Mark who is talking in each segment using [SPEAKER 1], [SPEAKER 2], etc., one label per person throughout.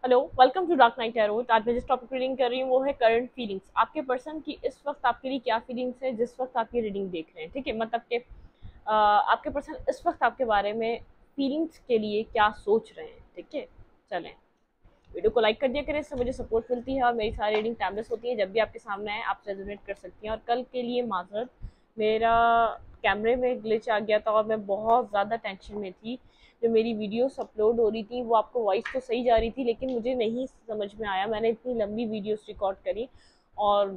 [SPEAKER 1] Hello, welcome to dark night tarot. आज मैं जिस टॉपिक रीडिंग कर रही हूँ वो है करंट फीलिंग्स। आपके पर्सन की इस वक्त आपके लिए क्या फीलिंग्स है जिस वक्त आप ये रीडिंग देख रहे हैं। ठीक है, मतलब कि आपके पर्सन इस वक्त आपके बारे में फीलिंग्स के लिए क्या सोच रहे हैं। ठीक है, चलें, वीडियो को लाइक कर दिया करें, इससे मुझे सपोर्ट मिलती है और मेरी सारी रीडिंग टाइमलेस होती है। जब भी आपके सामने आए आप रेजोनेट कर सकती हैं। और कल के लिए माजरत, मेरा कैमरे में ग्लिच आ गया था और मैं बहुत ज़्यादा टेंशन में थी। जो मेरी वीडियोस अपलोड हो रही थी वो आपको वॉइस तो सही जा रही थी, लेकिन मुझे नहीं समझ में आया। मैंने इतनी लंबी वीडियोस रिकॉर्ड करी और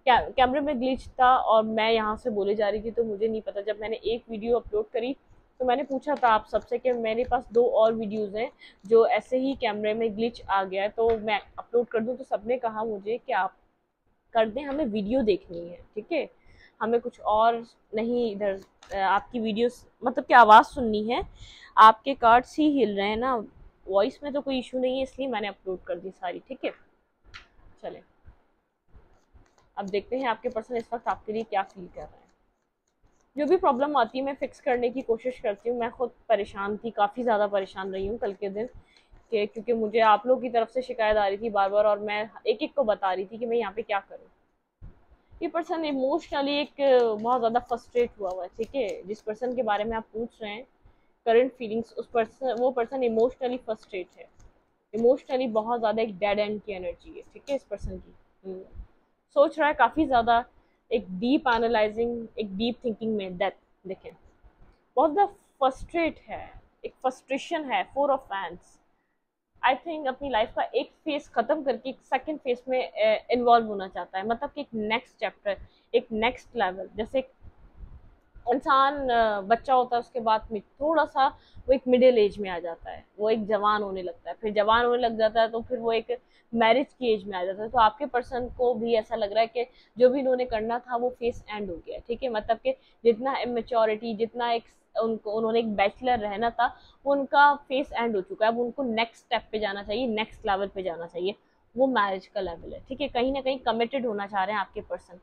[SPEAKER 1] कैमरे में ग्लिच था और मैं यहाँ से बोले जा रही थी, तो मुझे नहीं पता। जब मैंने एक वीडियो अपलोड करी तो मैंने पूछा था आप सबसे कि मेरे पास 2 और वीडियोस हैं जो ऐसे ही कैमरे में ग्लिच आ गया है, तो मैं अपलोड कर दूं। तो सबने कहा मुझे कि आप कर दें, हमें वीडियो देखनी है। ठीक है, हमें कुछ और नहीं, इधर आपकी वीडियोस मतलब कि आवाज़ सुननी है। आपके कार्ड्स ही हिल रहे हैं ना, वॉइस में तो कोई इशू नहीं है, इसलिए मैंने अपलोड कर दी सारी। ठीक है, चलें, अब देखते हैं आपके पर्सन इस वक्त आपके लिए क्या फील कर रहे हैं। जो भी प्रॉब्लम आती है मैं फिक्स करने की कोशिश करती हूँ। मैं खुद परेशान थी, काफ़ी ज़्यादा परेशान रही हूँ कल के दिन के, क्योंकि मुझे आप लोगों की तरफ से शिकायत आ रही थी बार बार और मैं एक एक को बता रही थी कि मैं यहाँ पे क्या करूँ। ये पर्सन इमोशनली एक बहुत ज़्यादा फ्रस्ट्रेट हुआ है। ठीक है, जिस पर्सन के बारे में आप पूछ रहे हैं करंट फीलिंग्स, उस पर्सन वो पर्सन इमोशनली फ्रस्ट्रेट है। इमोशनली बहुत ज़्यादा एक डेड एंड की एनर्जी है। ठीक है, इस पर्सन की सोच रहा है काफ़ी ज़्यादा, एक डीप एनालाइजिंग, एक डीप थिंकिंग में डेथ। देखें, बहुत ज़्यादा फ्रस्ट्रेट है, एक फ्रस्ट्रेशन है। 4 ऑफ फैंस, आई थिंक अपनी लाइफ का एक फेज खत्म करके एक सेकंड फेज में इन्वॉल्व होना चाहता है। मतलब कि एक नेक्स्ट चैप्टर, एक नेक्स्ट लेवल। जैसे इंसान बच्चा होता है, उसके बाद में थोड़ा सा वो एक मिडिल एज में आ जाता है, वो एक जवान होने लगता है, फिर जवान होने लग जाता है तो फिर वो एक मैरिज की एज में आ जाता है। तो आपके पर्सन को भी ऐसा लग रहा है कि जो भी इन्होंने करना था वो फेस एंड हो गया है। ठीक है, मतलब कि जितना इमेच्योरिटी, जितना एक उनको उन्होंने एक बैचलर रहना था, वो उनका फेस एंड हो चुका है। अब उनको नेक्स्ट स्टेप पे जाना चाहिए, नेक्स्ट लेवल पे जाना चाहिए, वो मैरिज का लेवल है। ठीक है, कहीं ना कहीं कमिटेड होना चाह रहे हैं आपके पर्सन,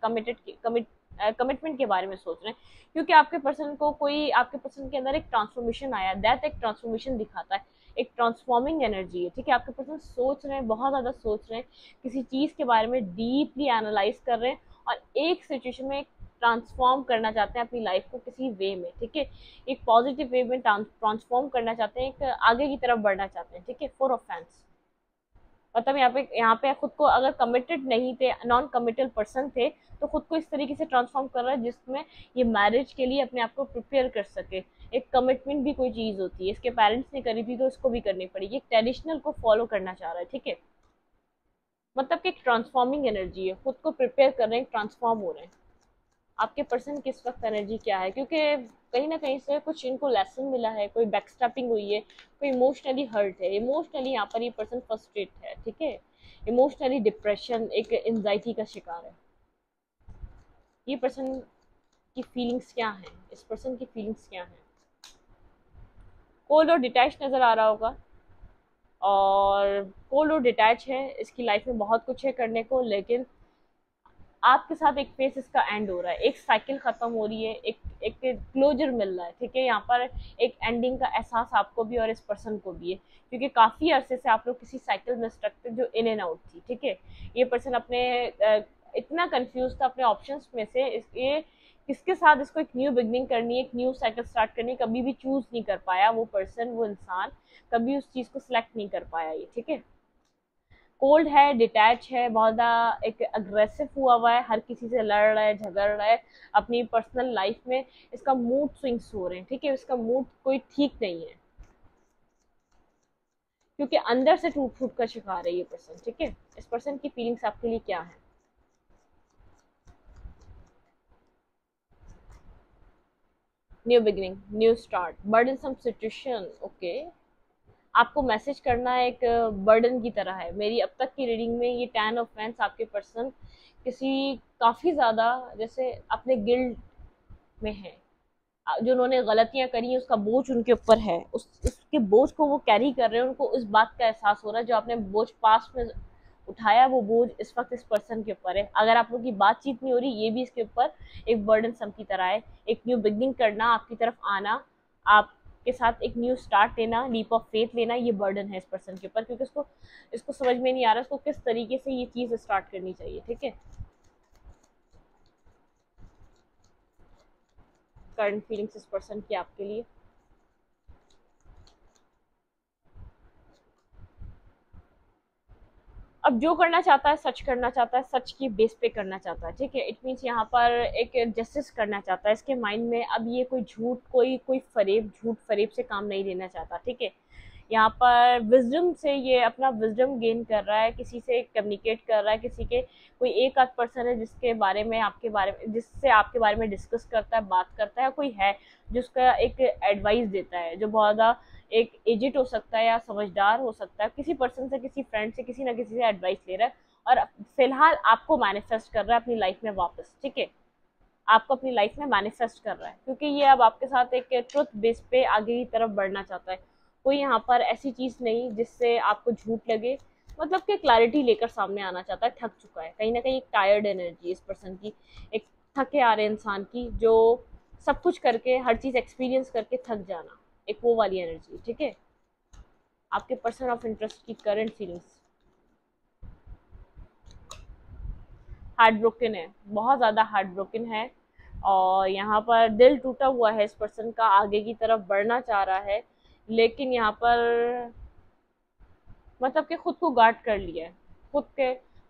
[SPEAKER 1] कमिटमेंट के बारे में सोच रहे हैं, क्योंकि आपके पर्सन को कोई, आपके पर्सन के अंदर एक ट्रांसफॉर्मेशन आया। दैट एक ट्रांसफॉर्मेशन दिखाता है, एक ट्रांसफॉर्मिंग एनर्जी है। ठीक है, आपके पर्सन सोच रहे हैं, बहुत ज़्यादा सोच रहे हैं, किसी चीज़ के बारे में डीपली एनालाइज कर रहे हैं और एक सिचुएशन में ट्रांसफॉर्म करना चाहते हैं अपनी लाइफ को किसी वे में। ठीक है, एक पॉजिटिव वे में ट्रांसफॉर्म करना चाहते हैं, एक आगे की तरफ बढ़ना चाहते हैं। ठीक है, 4 ऑफ फैंस, मतलब यहाँ पे खुद को, अगर कमिटेड नहीं थे, नॉन कमिटल पर्सन थे, तो खुद को इस तरीके से ट्रांसफॉर्म कर रहा है जिसमें ये मैरिज के लिए अपने आप को प्रिपेयर कर सके। एक कमिटमेंट भी कोई चीज़ होती है, इसके पेरेंट्स ने करी थी तो इसको भी करनी पड़ेगी। एक ट्रेडिशनल को फॉलो करना चाह रहा है। ठीक है, मतलब कि एक ट्रांसफॉर्मिंग एनर्जी है, खुद को प्रिपेयर कर रहे हैं, ट्रांसफॉर्म हो रहे हैं। आपके पर्सन की इस वक्त एनर्जी क्या है, क्योंकि कहीं ना कहीं से कुछ इनको लेसन मिला है, कोई बैकस्टैपिंग हुई है, कोई इमोशनली हर्ट है। इमोशनली यहाँ पर ये पर्सन फ्रस्ट्रेट है। ठीक है, इमोशनली डिप्रेशन, एक एंजाइटी का शिकार है। ये पर्सन की फीलिंग्स क्या हैं, इस पर्सन की फीलिंग्स क्या हैं। कोल्ड और डिटैच नज़र आ रहा होगा, और कोल्ड और डिटैच है, इसकी लाइफ में बहुत कुछ है करने को, लेकिन आपके साथ एक फेस इसका एंड हो रहा है, एक साइकिल खत्म हो रही है, एक एक क्लोजर मिल रहा है। ठीक है, यहाँ पर एक एंडिंग का एहसास आपको भी और इस पर्सन को भी है, क्योंकि काफ़ी अरसे से आप लोग किसी साइकिल में स्टक थे जो इन एंड आउट थी। ठीक है, ये पर्सन अपने इतना कंफ्यूज था अपने ऑप्शंस में से, ये किसके साथ इसको एक न्यू बिगनिंग करनी है, एक न्यू साइकिल स्टार्ट करनी है, कभी भी चूज नहीं कर पाया वो पर्सन, वो इंसान कभी उस चीज़ को सिलेक्ट नहीं कर पाया ये। ठीक है, कोल्ड है, डिटैच है, बहुत ज़्यादा एक अग्रेसिव हुआ है, हर किसी से लड़ रहा है, झगड़ रहा है अपनी पर्सनल लाइफ में। इसका मूड स्विंग्स हो रहे हैं। ठीक है, इसका मूड कोई ठीक नहीं है, क्योंकि अंदर से टूट फूट कर शिकार है ये पर्सन। ठीक है, इस पर्सन की फीलिंग्स आपके लिए क्या है। New beginning, new start, burdensome situation. Okay, आपको मैसेज करना एक बर्डन की तरह है। मेरी अब तक की रीडिंग में ये 10 ऑफ फैंस आपके पर्सन किसी काफ़ी ज़्यादा, जैसे अपने गिल्ड में है, जो उन्होंने गलतियां करी हैं उसका बोझ उनके ऊपर है, उसके बोझ को वो कैरी कर रहे हैं। उनको इस बात का एहसास हो रहा है, जो आपने बोझ पास में उठाया वो बोझ इस वक्त इस पर्सन के ऊपर है। अगर आप लोग की बातचीत नहीं हो रही, ये भी इसके ऊपर एक बर्डन सम की तरह है। एक न्यू बिगनिंग करना, आपकी तरफ आना, आप के साथ एक न्यू स्टार्ट लेना, लीप ऑफ फेथ लेना, ये बर्डन है इस पर्सन के ऊपर, क्योंकि उसको इसको समझ में नहीं आ रहा उसको किस तरीके से ये चीज़ स्टार्ट करनी चाहिए। ठीक है, करंट फीलिंग्स इस पर्सन की आपके लिए। अब जो करना चाहता है सच करना चाहता है, सच की बेस पे करना चाहता है। ठीक है, इट मीन्स यहाँ पर एक जस्टिस करना चाहता है इसके माइंड में। अब ये कोई झूठ, कोई फरेब, झूठ फरेब से काम नहीं लेना चाहता। ठीक है, यहाँ पर विजडम से ये अपना विजडम गेन कर रहा है, किसी से कम्युनिकेट कर रहा है, किसी के कोई एक आध पर्सन है जिसके बारे में आपके बारे में, जिससे आपके बारे में डिस्कस करता है, बात करता है, कोई है जिसका एक एडवाइस देता है, जो बहुत ज़्यादा एक एजेड हो सकता है या समझदार हो सकता है, किसी पर्सन से, किसी फ्रेंड से, किसी ना किसी से एडवाइस ले रहा है और फिलहाल आपको मैनिफेस्ट कर रहा है अपनी लाइफ में वापस। ठीक है, आपको अपनी लाइफ में मैनिफेस्ट कर रहा है, क्योंकि ये अब आपके साथ एक ट्रुथ बेस पे आगे की तरफ बढ़ना चाहता है। कोई यहाँ पर ऐसी चीज़ नहीं जिससे आपको झूठ लगे, मतलब कि क्लैरिटी लेकर सामने आना चाहता है। थक चुका है कहीं ना कहीं, एक टायर्ड एनर्जी इस पर्सन की, एक थके आ रहे इंसान की, जो सब कुछ करके, हर चीज़ एक्सपीरियंस करके थक जाना, एक वो वाली एनर्जी। ठीक है, आपके पर्सन ऑफ इंटरेस्ट की करंट फीलिंग्स, हार्ट ब्रोकन है, बहुत ज़्यादा हार्ट ब्रोकन है, और यहाँ पर दिल टूटा हुआ है इस पर्सन का, आगे की तरफ बढ़ना चाह रहा है, लेकिन यहाँ पर मतलब कि खुद को गार्ड कर लिया है,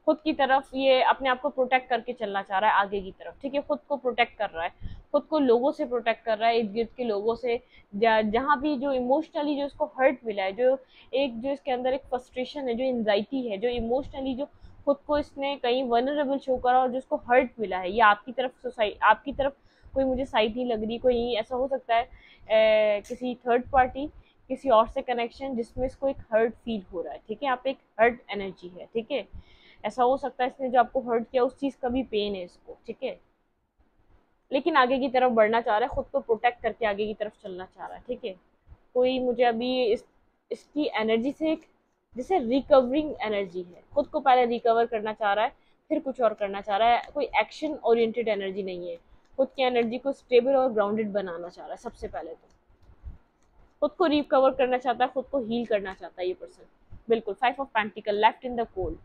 [SPEAKER 1] खुद की तरफ ये अपने आप को प्रोटेक्ट करके चलना चाह रहा है आगे की तरफ। ठीक है, खुद को प्रोटेक्ट कर रहा है, खुद को लोगों से प्रोटेक्ट कर रहा है, इर्द गिर्द के लोगों से, जहाँ भी जो इमोशनली जो इसको हर्ट मिला है, जो इसके अंदर एक फ्रस्ट्रेशन है, जो एंजाइटी है, जो इमोशनली जो खुद को इसने कहीं वनरेबल शो करा और जिसको हर्ट मिला है, ये आपकी तरफ सोसाइटी, आपकी तरफ कोई मुझे साइड नहीं लग रही, कोई ऐसा हो सकता है किसी थर्ड पार्टी, किसी और से कनेक्शन जिसमें इसको एक हर्ट फील हो रहा है। ठीक है, यहाँ पे एक हर्ट एनर्जी है। ठीक है, ऐसा हो सकता है इसने जो आपको हर्ट किया उस चीज़ का भी पेन है इसको। ठीक है, लेकिन आगे की तरफ बढ़ना चाह रहा है, खुद को प्रोटेक्ट करके आगे की तरफ चलना चाह रहा है। ठीक है, कोई मुझे अभी इसकी एनर्जी से एक जैसे रिकवरिंग एनर्जी है, खुद को पहले रिकवर करना चाह रहा है, फिर कुछ और करना चाह रहा है, कोई एक्शन ओरिएंटेड एनर्जी नहीं है, खुद की एनर्जी को स्टेबल और ग्राउंडेड बनाना चाह रहा है। सबसे पहले तो खुद को रिकवर करना चाहता है, खुद को हील करना चाहता है ये पर्सन, बिल्कुल। 5 of pentacle left in the cold,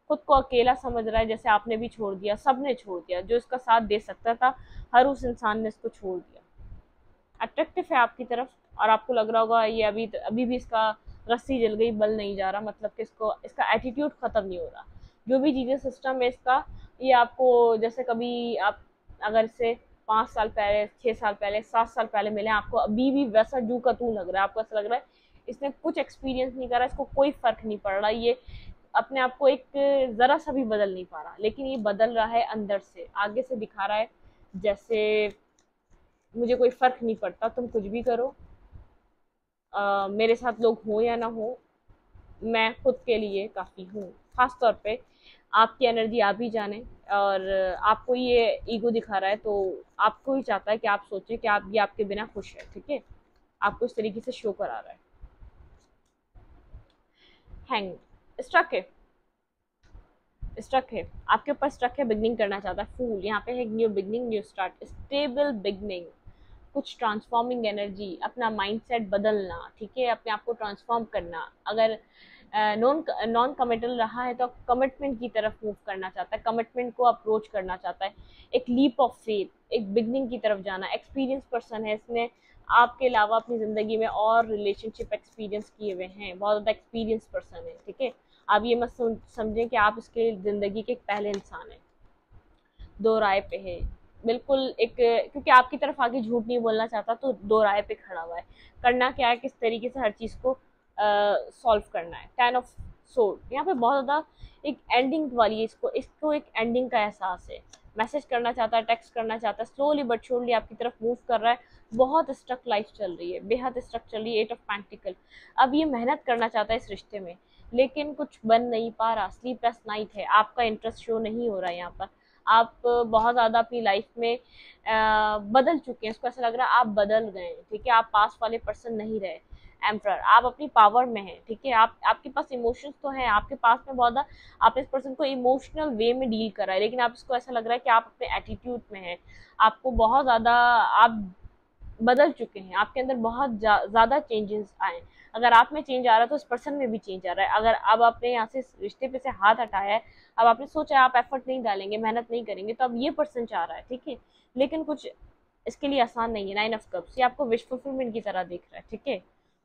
[SPEAKER 1] खुद को अकेला समझ रहा है, जैसे आपने भी छोड़ दिया, सबने छोड़ दिया, जो इसका साथ दे सकता था हर उस इंसान ने इसको छोड़ दिया। अट्रैक्टिव है आपकी तरफ, और आपको लग रहा होगा ये अभी भी इसका रस्सी जल गई, बल नहीं जा रहा, मतलब कि इसको इसका एटीट्यूड खत्म नहीं हो रहा। जो भी चीज़ें सिस्टम है इसका, ये आपको जैसे कभी आप अगर इससे 5 साल पहले, 6 साल पहले, 7 साल पहले मिले, आपको अभी भी वैसा जू का तू लग रहा है, आपको ऐसा लग रहा है इसने कुछ एक्सपीरियंस नहीं करा, इसको कोई फर्क नहीं पड़ रहा, ये अपने आप को एक जरा सा भी बदल नहीं पा रहा, लेकिन ये बदल रहा है अंदर से, आगे से दिखा रहा है जैसे मुझे कोई फर्क नहीं पड़ता, तुम कुछ भी करो, मेरे साथ लोग हो या ना हो, मैं खुद के लिए काफ़ी हूँ। खास तौर पे आपकी एनर्जी आप ही जाने, और आपको ये ईगो दिखा रहा है तो आपको ही चाहता है कि आप सोचें कि आप ये आपके बिना खुश है। ठीक है, आपको इस तरीके से शो करा रहा है। हैंग, स्ट्रक है, स्ट्रक है आपके ऊपर, स्ट्रक है, बिगनिंग करना चाहता है। फूल, यहाँ पे है new beginning, new start, stable beginning, कुछ ट्रांसफॉर्मिंग एनर्जी, अपना माइंडसेट बदलना। ठीक है, अपने आप को ट्रांसफॉर्म करना। अगर नॉन कमिटल रहा है तो कमिटमेंट की तरफ मूव करना चाहता है, कमिटमेंट को अप्रोच करना चाहता है, एक लीप ऑफ फेथ, एक बिगनिंग की तरफ जाना। एक्सपीरियंस पर्सन है, इसने आपके अलावा अपनी ज़िंदगी में और रिलेशनशिप एक्सपीरियंस किए हुए हैं, बहुत ज़्यादा एक्सपीरियंस पर्सन है। ठीक है, आप ये मत समझें कि आप इसके ज़िंदगी के एक पहले इंसान हैं, दो राय पे है, बिल्कुल एक, क्योंकि आपकी तरफ आगे झूठ नहीं बोलना चाहता तो दो राय पे खड़ा हुआ है। करना क्या है, किस तरीके से हर चीज़ को सॉल्व करना है। 10 ऑफ सोर्ड, यहाँ पे बहुत ज़्यादा एक एंडिंग वाली है, इसको एक एंडिंग का एहसास है। मैसेज करना चाहता है, टेक्स्ट करना चाहता है, स्लोली बट श्योरली आपकी तरफ मूव कर रहा है। बहुत स्ट्रक लाइफ चल रही है, बेहद स्ट्रक चल रही है। 8 ऑफ पेंटिकल, अब ये मेहनत करना चाहता है इस रिश्ते में, लेकिन कुछ बन नहीं पा रहा, स्लीपलेस नाइट है, आपका इंटरेस्ट शो नहीं हो रहा है यहाँ पर। आप बहुत ज़्यादा अपनी लाइफ में बदल चुके हैं, इसको ऐसा लग रहा है आप बदल गए हैं। ठीक है, आप पास वाले पर्सन नहीं रहे। एम्परर, आप अपनी पावर में हैं। ठीक है, आपके पास इमोशंस तो हैं, आपके पास में बहुत ज़्यादा, आपने इस पर्सन को इमोशनल वे में डील करा है, लेकिन आप इसको ऐसा लग रहा है कि आप अपने एटीट्यूड में हैं। आपको बहुत ज़्यादा, आप बदल चुके हैं, आपके अंदर बहुत ज़्यादा चेंजेस आए। अगर आप में चेंज आ रहा है तो उस पर्सन में भी चेंज आ रहा है। अगर अब आपने यहाँ से रिश्ते पे से हाथ हटाया है, अब आपने सोचा आप एफर्ट नहीं डालेंगे, मेहनत नहीं करेंगे, तो अब ये पर्सन चाह रहा है, ठीक है। लेकिन कुछ इसके लिए आसान नहीं है। 9 ऑफ कप्स ये आपको विश फुलफिलमेंट की तरह देख रहा है, ठीक है।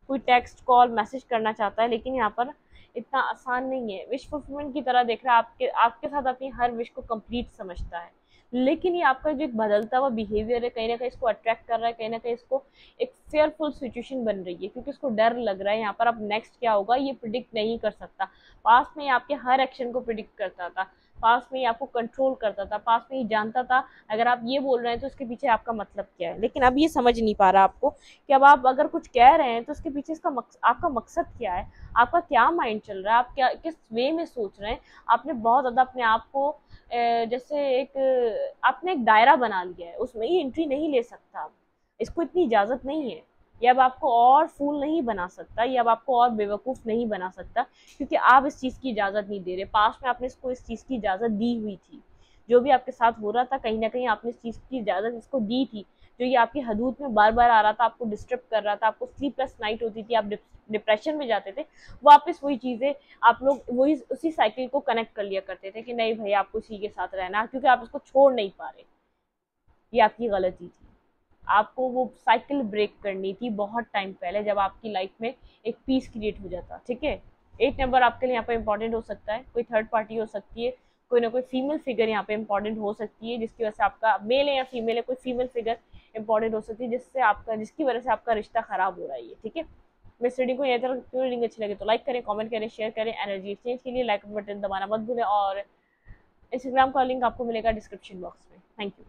[SPEAKER 1] कोई टेक्स्ट कॉल मैसेज करना चाहता है, लेकिन यहाँ पर इतना आसान नहीं है। विश फुलफिलमेंट की तरह देख रहा है, आपके आपके साथ अपनी हर विश को कंप्लीट समझता है। लेकिन ये आपका जो एक बदलता हुआ बिहेवियर है, कहीं ना कहीं इसको अट्रैक्ट कर रहा है, कहीं ना कहीं इसको एक फेयरफुल सिचुएशन बन रही है, क्योंकि उसको डर लग रहा है यहाँ पर अब नेक्स्ट क्या होगा ये प्रिडिक्ट नहीं कर सकता। पास्ट में ये आपके हर एक्शन को प्रिडिक्ट करता था, पास्ट में ये आपको कंट्रोल करता था, पास्ट में ये जानता था अगर आप ये बोल रहे हैं तो उसके पीछे आपका मतलब क्या है। लेकिन अब ये समझ नहीं पा रहा आपको कि अब आप अगर कुछ कह रहे हैं तो उसके पीछे इसका आपका मकसद क्या है, आपका क्या माइंड चल रहा है, आप क्या किस वे में सोच रहे हैं। आपने बहुत ज़्यादा अपने आप को जैसे एक आपने एक दायरा बना लिया है, उसमें ये एंट्री नहीं ले सकता, इसको इतनी इजाज़त नहीं है। ये अब आपको और फूल नहीं बना सकता, ये अब आपको और बेवकूफ़ नहीं बना सकता, क्योंकि आप इस चीज़ की इजाज़त नहीं दे रहे। पास्ट में आपने इसको इस चीज़ की इजाज़त दी हुई थी, जो भी आपके साथ हो रहा था कहीं ना कहीं आपने इस चीज़ की इजाज़त इसको दी थी। जो ये आपकी हदूद में बार बार आ रहा था, आपको डिस्टर्ब कर रहा था, आपको स्लीपलेस नाइट होती थी, आप डिप्रेशन में जाते थे, वापस वही चीज़ें आप लोग वही उसी साइकिल को कनेक्ट कर लिया करते थे कि नहीं भाई आपको इसी के साथ रहना, क्योंकि आप इसको छोड़ नहीं पा रहे। ये आपकी गलती थी, आपको वो साइकिल ब्रेक करनी थी बहुत टाइम पहले, जब आपकी लाइफ में एक पीस क्रिएट हो जाता, ठीक है। 8 नंबर आपके लिए यहाँ पे इंपॉर्टेंट हो सकता है, कोई थर्ड पार्टी हो सकती है, कोई ना कोई फीमेल फिगर यहाँ पे इंपॉर्टेंट हो सकती है, जिसकी वजह से आपका मेल है या फीमेल है, कोई फीमेल फिगर इंपॉर्टेंट हो सकती है जिसकी वजह से आपका रिश्ता खराब हो रहा है, ठीक है। मैं इस रीडिंग को यहाँ तक रीडिंग अच्छी लगे तो लाइक करें, कमेंट करें, शेयर करें। एनर्जी एक्सचेंज के लिए लाइक बटन दबाना मत भूलें, और इंस्टाग्राम का लिंक आपको मिलेगा डिस्क्रिप्शन बॉक्स में। Thank you.